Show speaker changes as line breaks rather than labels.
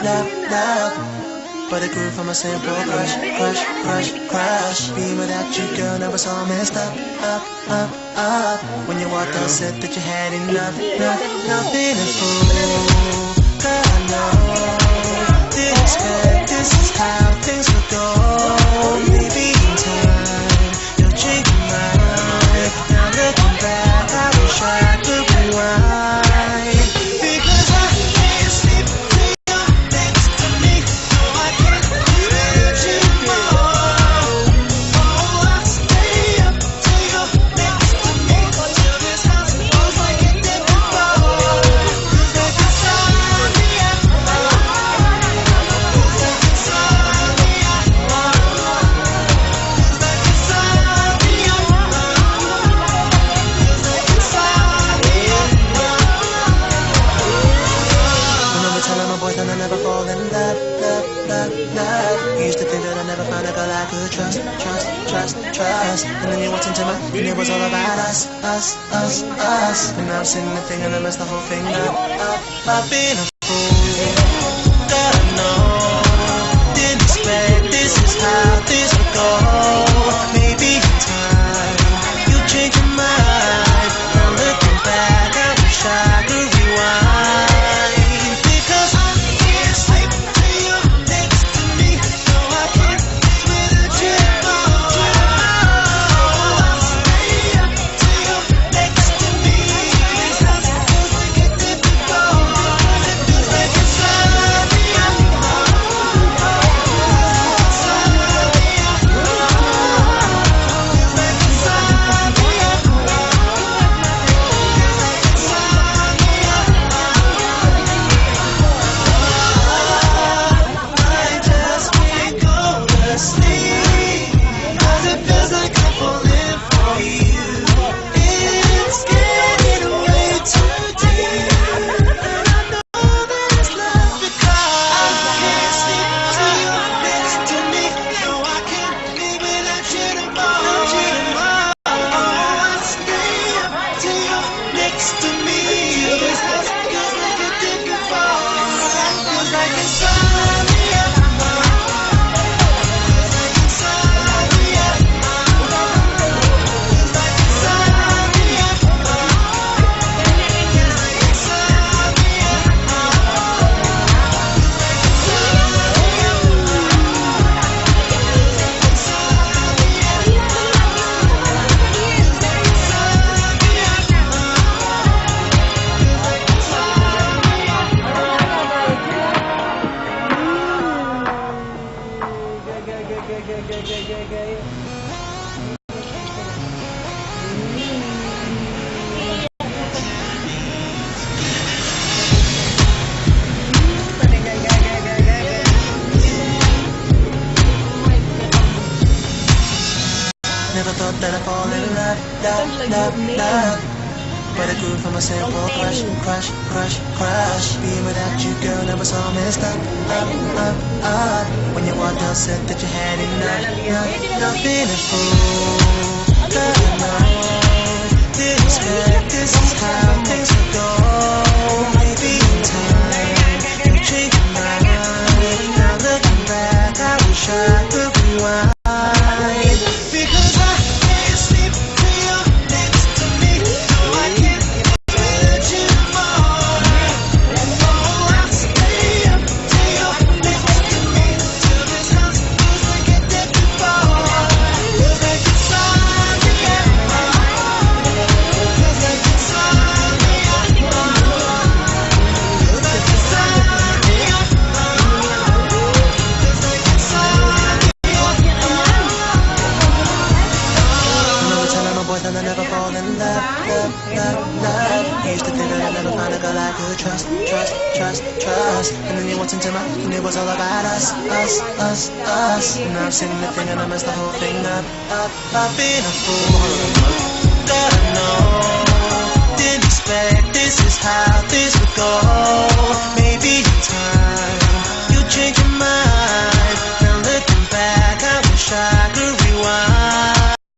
love. But it grew from a simple crush. Being without you, girl, never so messed up. When you walked out, said that you had enough, nothing to fool. Girl, I know, didn't expect this is how things would go. Maybe in time, you'll change your mind. Now looking back, I wish I could rewind. Because I can't sleep till you're next to me. No, I can't let you more. Oh, I stay up till you're next to me. Till this house feels like it did before. Cause like insomnia, I never fall in love. You used to think that I'd never find a girl I could trust. And then you walked into my, and it was all about us. And now I'm sitting there thinking I messed the whole thing up. I've been a fool. God, I know. Didn't expect this is how this would go. Maybe in time, you change your mind. Now looking back, I wish I could rewind. Never thought that I'd fall in love. But it grew from a simple crush. Being without you, girl, never so messed up. When you walked out, said that you had enough, nothing to fool. God, I know, didn't expect this is how things would go. Maybe in time, you change your mind. Now looking back, I wish I could rewind. Because I can't sleep till you're next to me. No, I can't let you more. Oh, I stay up till you're next to me. Till this house feels like it did before. Feels like insomnia. Feels like insomnia. Feels like insomnia. Feels like insomnia. Boyfriend, I never fall in love. Used to think that I'd never find a girl I could trust. And then you walked into my, and it was all about us. And now I'm sitting there thinking I messed the whole thing up. I've been a fool. God, I know. Didn't expect this is how this would go.